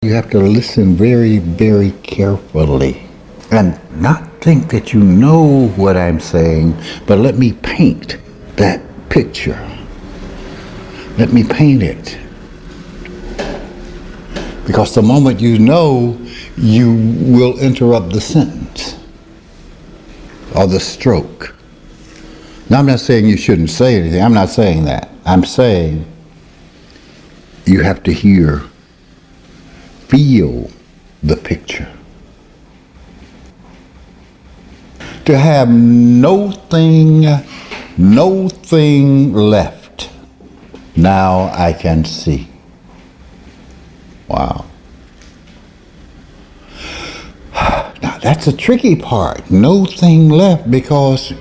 You have to listen very, very carefully and not think that you know what I'm saying, but let me paint that picture. Let me paint it. Because the moment you know, you will interrupt the sentence or the stroke. Now, I'm not saying you shouldn't say anything. I'm not saying that. I'm saying you have to hear, feel the picture. To have no thing left. Now I can see. Wow. Now that's a tricky part. No thing left, because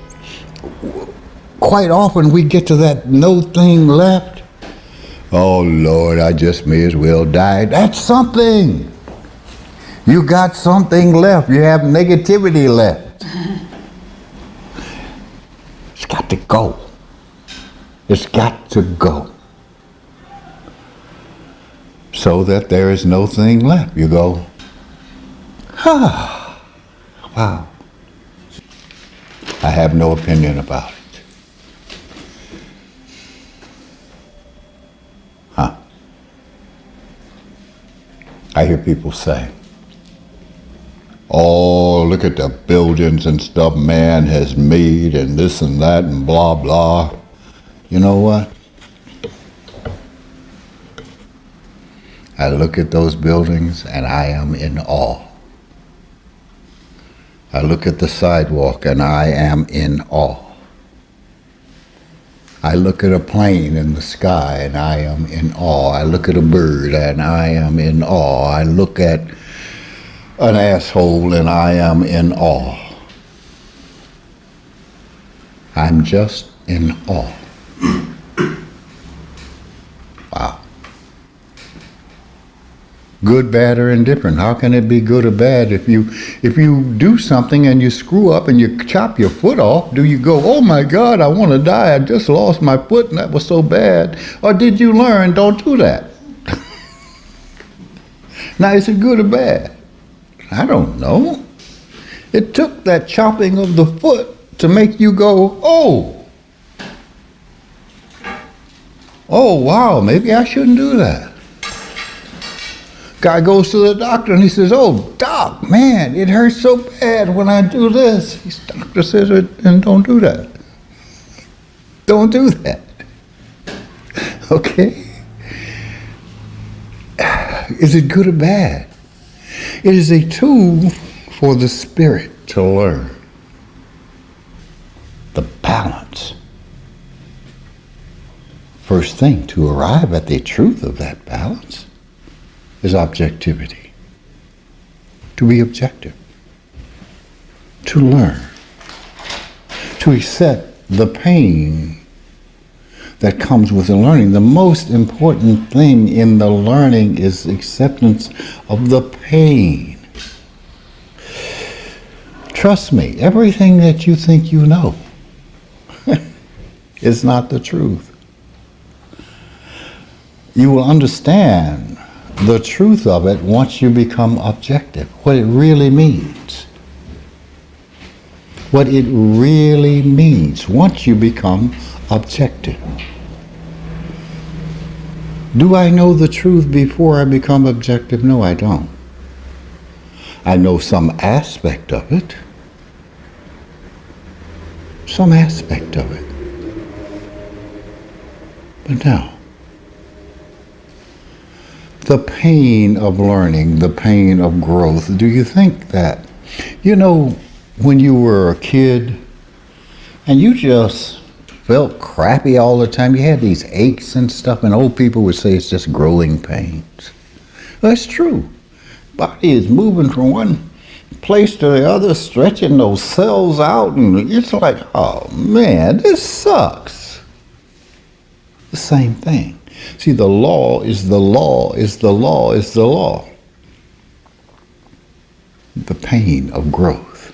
quite often we get to that no thing left. Oh Lord, I just may as well die. That's something. You got something left. You have negativity left. It's got to go. It's got to go. So that there is no thing left. You go, wow. I have no opinion about it. I hear people say, oh, look at the buildings and stuff man has made and this and that and blah, blah. You know what? I look at those buildings and I am in awe. I look at the sidewalk and I am in awe. I look at a plane in the sky and I am in awe. I look at a bird and I am in awe. I look at an asshole and I am in awe. I'm just in awe. Wow. Good, bad, or indifferent. How can it be good or bad if you do something and you screw up and you chop your foot off? Do you go, oh my God, I want to die, I just lost my foot and that was so bad? Or did you learn, don't do that? Now, is it good or bad? I don't know. It took that chopping of the foot to make you go, oh wow, maybe I shouldn't do that. Guy goes to the doctor and he says, oh, doc, man, it hurts so bad when I do this. His doctor says, and don't do that. Don't do that. Okay? Is it good or bad? It is a tool for the spirit to learn. The balance. First thing to arrive at the truth of that balance is objectivity. To be objective. To learn. To accept the pain that comes with the learning. The most important thing in the learning is acceptance of the pain. Trust me, everything that you think you know is not the truth. You will understand the truth of it once you become objective, what it really means. What it really means once you become objective. Do I know the truth before I become objective? No, I don't. I know some aspect of it. Some aspect of it. But no. The pain of learning, the pain of growth. Do you think that, when you were a kid and you just felt crappy all the time, you had these aches and stuff, and old people would say it's just growing pains. That's true. Body is moving from one place to the other, stretching those cells out, and it's like, oh man, this sucks. The same thing. See, the law is the law, is the law, is the law. The pain of growth.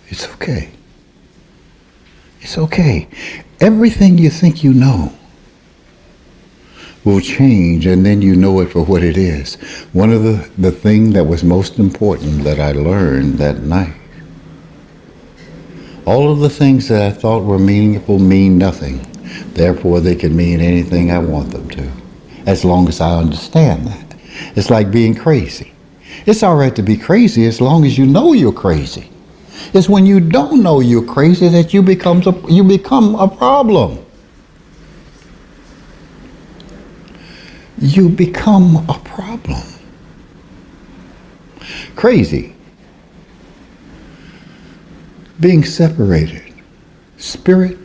It's okay. It's okay. Everything you think you know will change, and then you know it for what it is. One of the thing that was most important that I learned that night, all of the things that I thought were meaningful mean nothing. Therefore, they can mean anything I want them to, as long as I understand that. It's like being crazy. It's all right to be crazy as long as you know you're crazy. It's when you don't know you're crazy that you become a problem. You become a problem. Crazy. Being separated. Spirit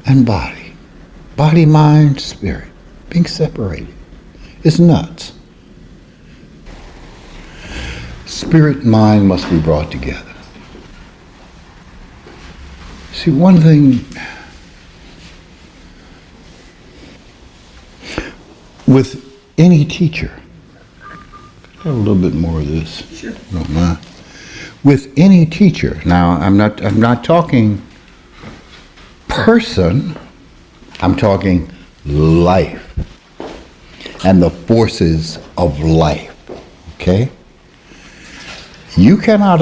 and body. Body, mind, spirit. Being separated. It's nuts. Spirit and mind must be brought together. See, one thing with any teacher, have a little bit more of this. Sure. Don't mind. With any teacher, now I'm not talking person, I'm talking life and the forces of life. Okay? You cannot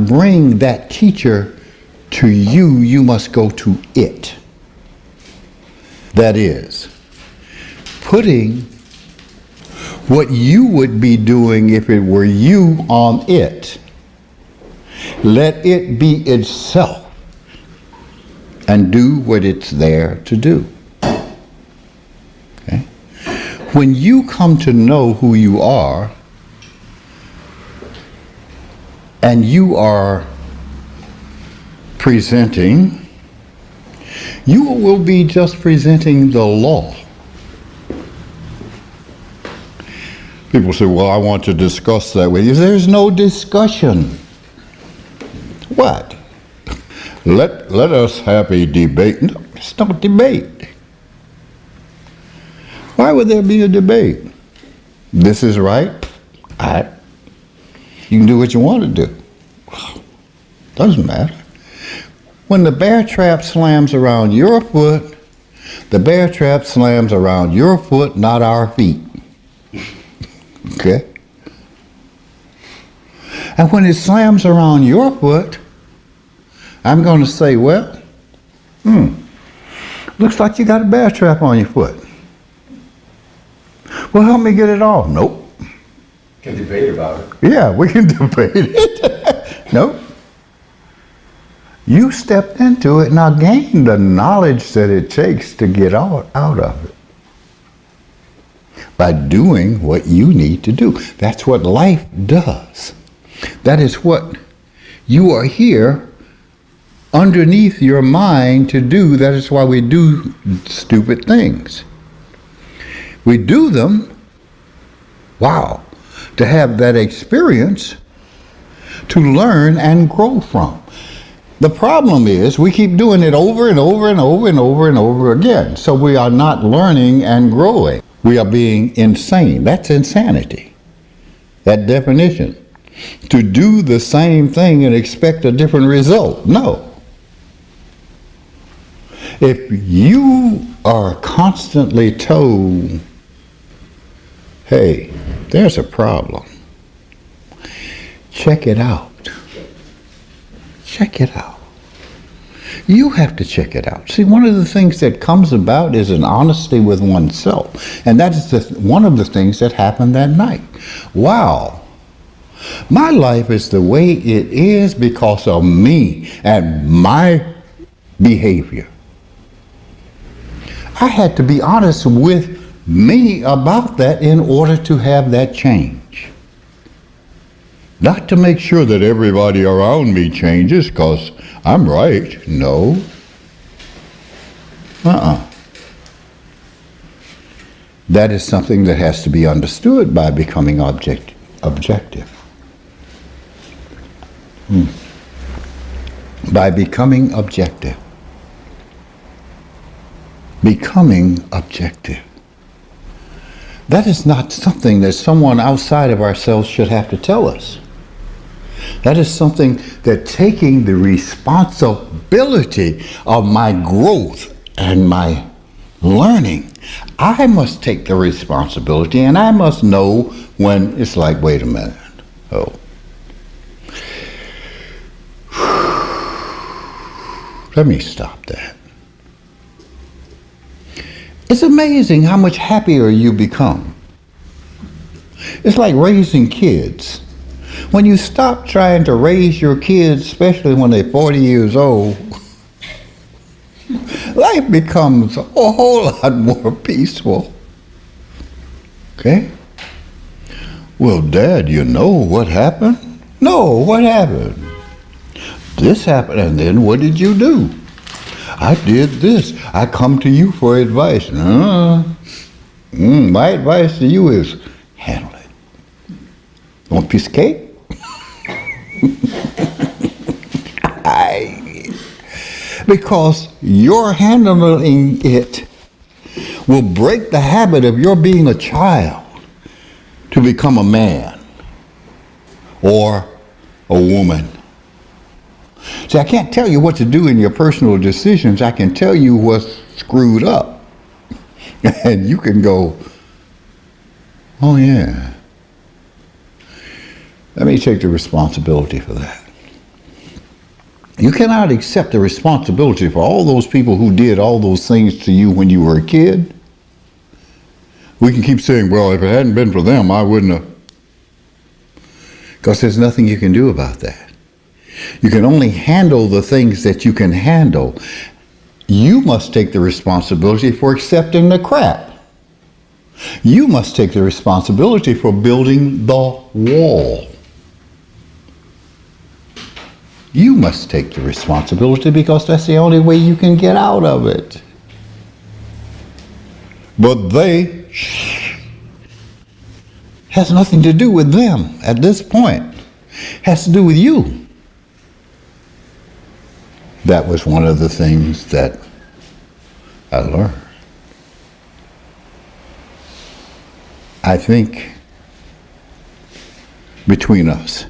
bring that teacher to you, you must go to it. That is, putting what you would be doing if it were you on it. Let it be itself and do what it's there to do. Okay? When you come to know who you are, and you are presenting, you will be just presenting the law. People say, well, I want to discuss that with you. There's no discussion. What? Let us have a debate. No, it's not debate. Why would there be a debate? This is right. You can do what you want to do. Doesn't matter. When the bear trap slams around your foot, the bear trap slams around your foot, not our feet. Okay? And when it slams around your foot, I'm going to say, well, looks like you got a bear trap on your foot. Well, help me get it off. Nope. Can debate about it. Yeah, we can debate it. Nope. You stepped into it, now gain the knowledge that it takes to get out of it. By doing what you need to do. That's what life does. That is what you are here underneath your mind to do. That is why we do stupid things. We do them, to have that experience to learn and grow from. The problem is we keep doing it over and over and over and over and over again. So we are not learning and growing. We are being insane. That's insanity. That definition. To do the same thing and expect a different result. No. If you are constantly told, hey, there's a problem, check it out. Check it out. You have to check it out. See, one of the things that comes about is an honesty with oneself. And that is one of the things that happened that night. Wow. My life is the way it is because of me and my behavior. I had to be honest with me about that in order to have that change. Not to make sure that everybody around me changes because I'm right. No. That is something that has to be understood by becoming objective. By becoming objective. Becoming objective. That is not something that someone outside of ourselves should have to tell us. That is something that taking the responsibility of my growth and my learning, I must take the responsibility, and I must know when it's like, wait a minute. Oh. Let me stop that. It's amazing how much happier you become. It's like raising kids. When you stop trying to raise your kids, especially when they're 40 years old, life becomes a whole lot more peaceful. Okay? Well, Dad, you know what happened? No, what happened? This happened, and then what did you do? I did this. I come to you for advice. My advice to you is handle it. Want a piece of cake? Because your handling it will break the habit of your being a child to become a man or a woman. See, I can't tell you what to do in your personal decisions. I can tell you what's screwed up. And you can go, oh yeah, let me take the responsibility for that. You cannot accept the responsibility for all those people who did all those things to you when you were a kid. We can keep saying, well, if it hadn't been for them, I wouldn't have. Because there's nothing you can do about that. You can only handle the things that you can handle. You must take the responsibility for accepting the crap. You must take the responsibility for building the wall. You must take the responsibility because that's the only way you can get out of it. But they has nothing to do with them at this point. Has to do with you. That was one of the things that I learned. I think between us,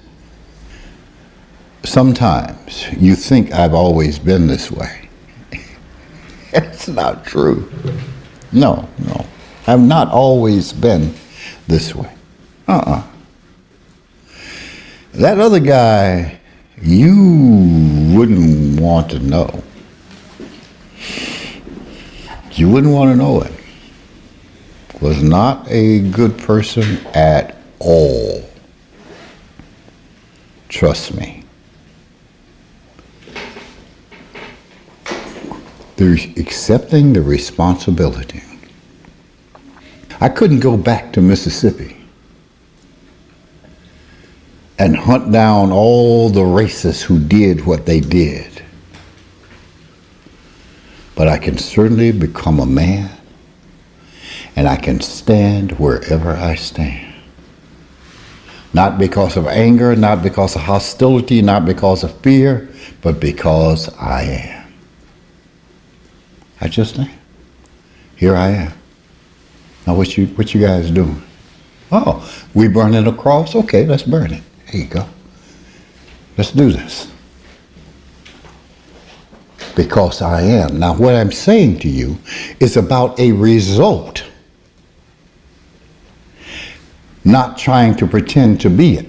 sometimes you think I've always been this way. It's not true. No. I've not always been this way. That other guy, you wouldn't want to know. You wouldn't want to know it. Was not a good person at all. Trust me. They're accepting the responsibility. I couldn't go back to Mississippi and hunt down all the racists who did what they did. But I can certainly become a man, and I can stand wherever I stand. Not because of anger, not because of hostility, not because of fear, but because I am. I just am. Here I am. Now what you guys doing? Oh, we burning a cross? Okay, let's burn it. There you go. Let's do this. Because I am. Now what I'm saying to you is about a result. Not trying to pretend to be it.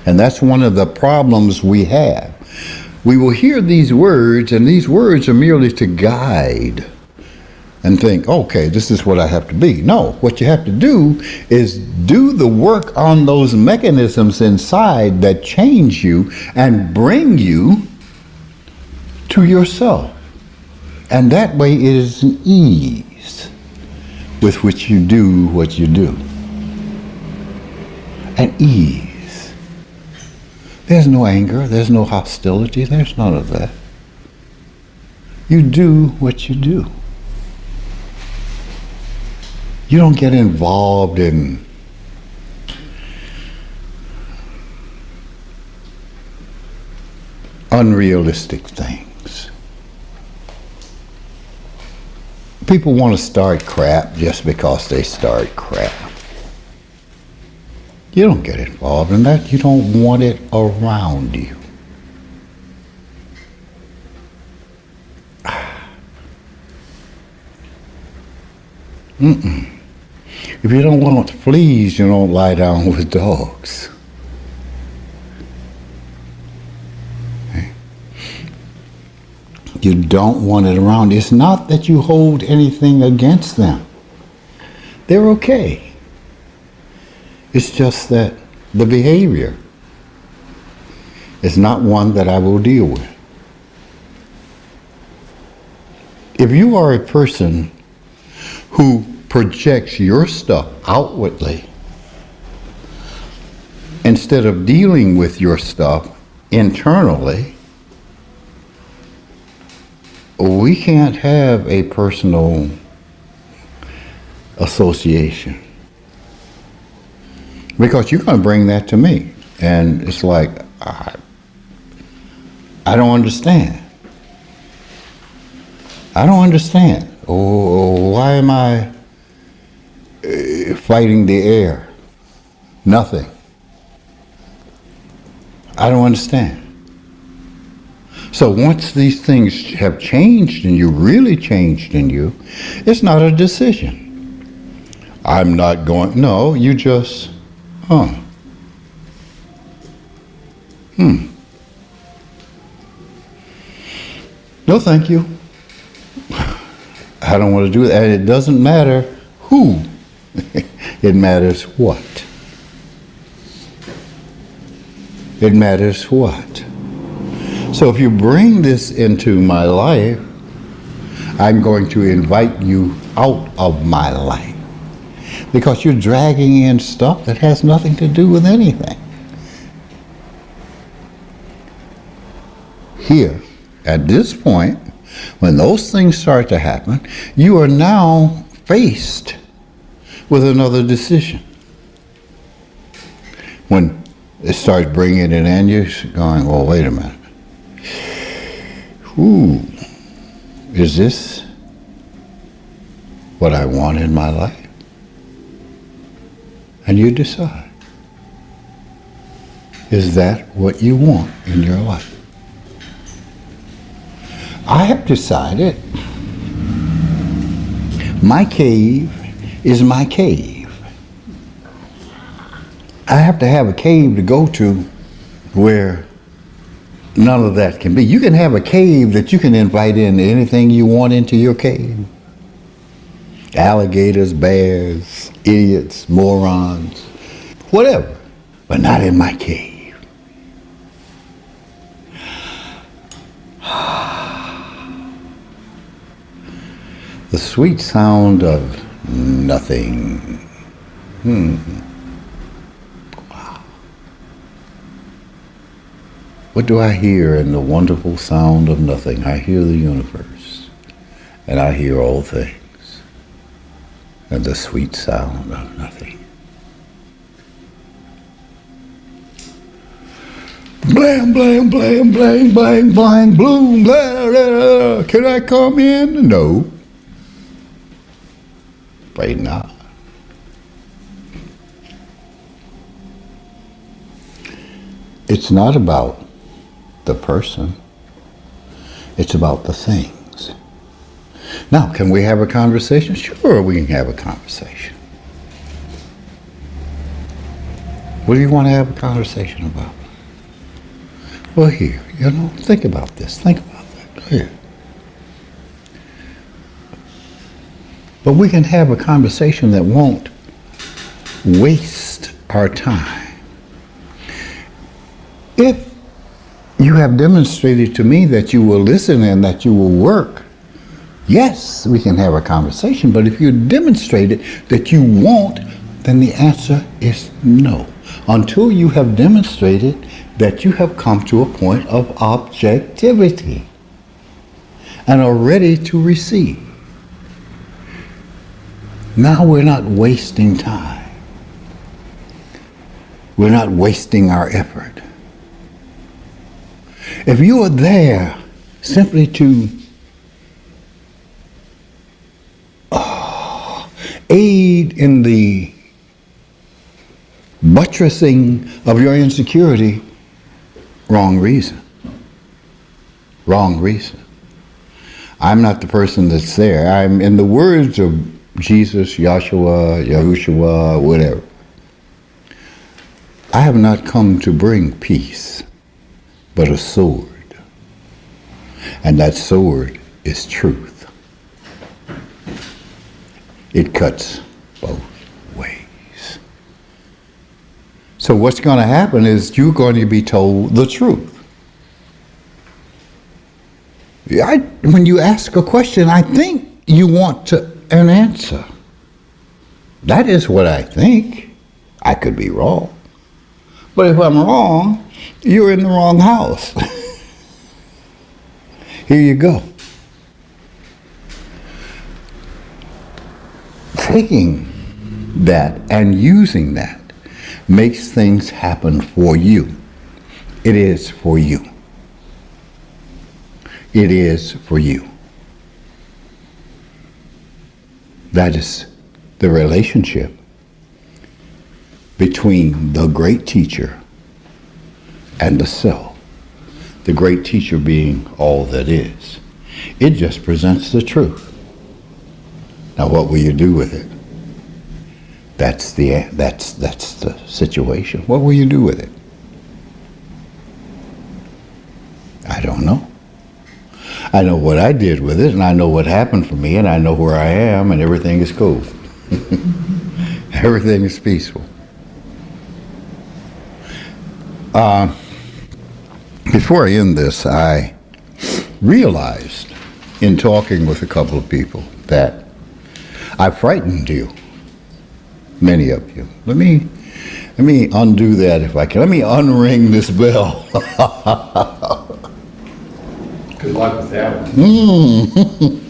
And that's one of the problems we have. We will hear these words, and these words are merely to guide and think, okay, this is what I have to be. No, what you have to do is do the work on those mechanisms inside that change you and bring you to yourself. And that way it is an ease with which you do what you do. An ease. There's no anger, there's no hostility, there's none of that. You do what you do. You don't get involved in unrealistic things. People want to start crap just because they start crap. You don't get involved in that. You don't want it around you. If you don't want fleas, you don't lie down with dogs. Okay. You don't want it around. It's not that you hold anything against them. They're okay. It's just that the behavior is not one that I will deal with. If you are a person who projects your stuff outwardly instead of dealing with your stuff internally, we can't have a personal association. Because you're going to bring that to me. And it's like, I don't understand. I don't understand. Oh, why am I fighting the air? Nothing. I don't understand. So once these things have changed in you, really changed in you, it's not a decision. I'm not going, no, you just, No, thank you. I don't want to do that. And it doesn't matter who. It matters what. It matters what. So if you bring this into my life, I'm going to invite you out of my life. Because you're dragging in stuff that has nothing to do with anything. Here, at this point, when those things start to happen, you are now faced with another decision. When it starts bringing it in and you're going, oh, wait a minute. Ooh, is this what I want in my life? And you decide. Is that what you want in your life? I have decided my cave is my cave. I have to have a cave to go to where none of that can be. You can have a cave that you can invite in anything you want into your cave. Alligators, bears, idiots, morons, whatever, but not in my cave. The sweet sound of nothing. Wow. What do I hear in the wonderful sound of nothing? I hear the universe, and I hear all things, and the sweet sound of nothing. Blam, blam, blam, blang, blang, blang, bloom, blah, blah, blah. Can I come in? No. Afraid not. It's not about the person. It's about the things. Now, can we have a conversation? Sure, we can have a conversation. What do you want to have a conversation about? Well, here, think about this. Think about that. Here. But we can have a conversation that won't waste our time. If you have demonstrated to me that you will listen and that you will work, yes, we can have a conversation. But if you demonstrated that you won't, then the answer is no. Until you have demonstrated that you have come to a point of objectivity and are ready to receive. Now we're not wasting time. We're not wasting our effort. If you are there simply to aid in the buttressing of your insecurity, wrong reason. Wrong reason. I'm not the person that's there. I'm, in the words of Jesus, Yahshua, Yahushua, whatever. I have not come to bring peace, but a sword. And that sword is truth. It cuts both ways. So what's going to happen is you're going to be told the truth. When you ask a question, I think you want an answer. That is what I think. I could be wrong. But if I'm wrong, you're in the wrong house. Here you go. Taking that and using that makes things happen for you. It is for you. It is for you. That is the relationship between the great teacher and the self. The great teacher being all that is. It just presents the truth. Now what will you do with it? That's the situation. What will you do with it? I don't know. I know what I did with it, and I know what happened for me, and I know where I am, and everything is cool. Everything is peaceful. Before I end this, I realized in talking with a couple of people that I frightened you, many of you. Let me undo that if I can. Let me unring this bell. Good luck with that one.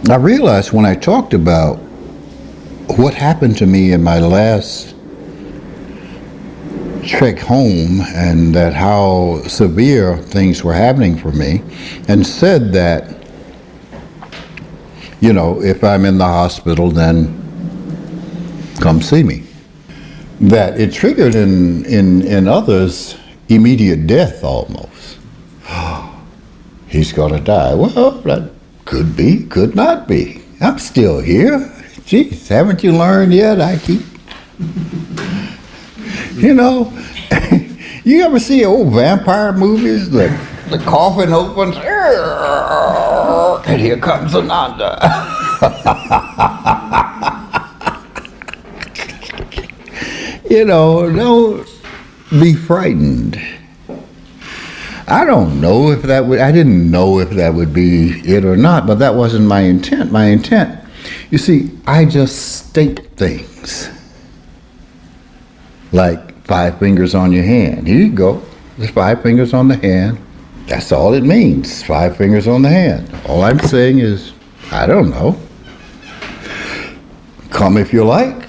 I realized when I talked about what happened to me in my last trek home and that how severe things were happening for me, and said that, you know, if I'm in the hospital, then come see me. That it triggered in others immediate death almost. He's gonna die. Well, that could be, could not be. I'm still here. Geez, haven't you learned yet? I keep, you know, you ever see old vampire movies? The coffin opens, and here comes Ananda. You know, don't be frightened. I don't know if that would, I didn't know if that would be it or not, but that wasn't my intent. My intent, you see, I just state things. Like 5 fingers on your hand. Here you go. There's 5 fingers on the hand. That's all it means, 5 fingers on the hand. All I'm saying is, I don't know. Come if you like.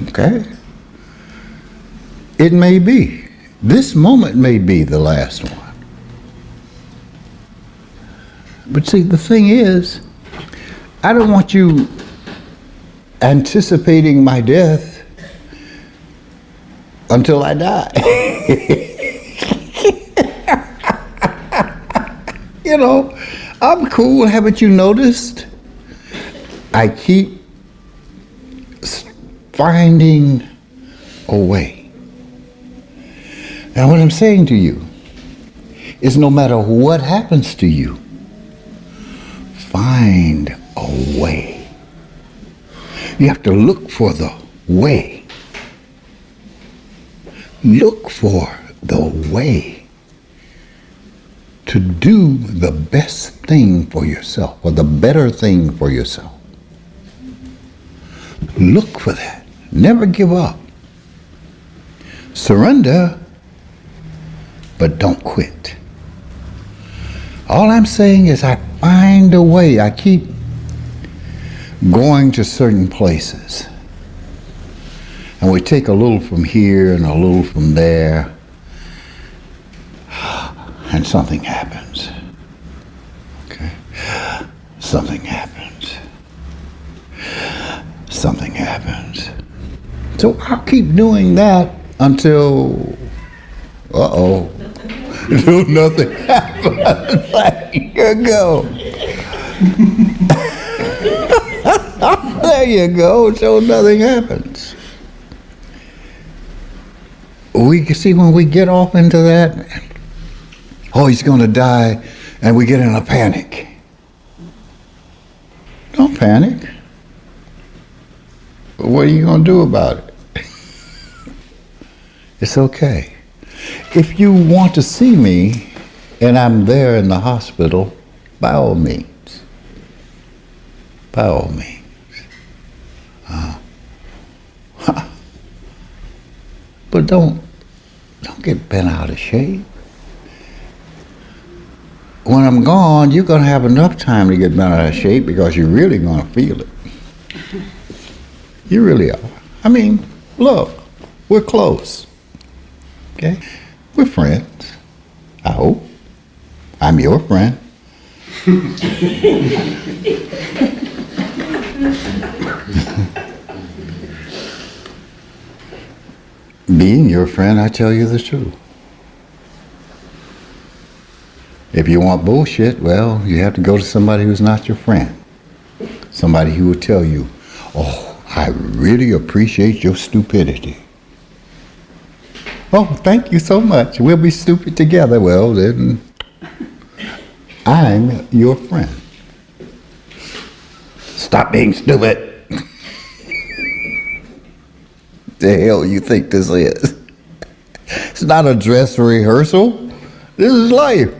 Okay. It may be. This moment may be the last one. But see, the thing is, I don't want you anticipating my death until I die. You know, I'm cool. Haven't you noticed? I keep finding a way. Now what I'm saying to you is no matter what happens to you, find a way. You have to look for the way. Look for the way to do the best thing for yourself, or the better thing for yourself. Look for that. Never give up. Surrender, but don't quit. All I'm saying is I find a way. I keep going to certain places. And we take a little from here and a little from there. And something happens. Okay? Something happens. Something happens. So I'll keep doing that until, until nothing happens. Here you go. There you go, so nothing happens. We see when we get off into that, oh, he's going to die, and we get in a panic. Don't panic. What are you going to do about it? It's okay. If you want to see me and I'm there in the hospital, by all means. By all means. But don't get bent out of shape. When I'm gone, you're going to have enough time to get bent out of shape because you're really going to feel it. You really are. I mean, look, we're close. Okay? We're friends. I hope. I'm your friend. Being your friend, I tell you the truth. If you want bullshit, well, you have to go to somebody who's not your friend. Somebody who will tell you, oh, I really appreciate your stupidity. Oh, thank you so much. We'll be stupid together. Well, then, I'm your friend. Stop being stupid. The hell you think this is? It's not a dress rehearsal. This is life.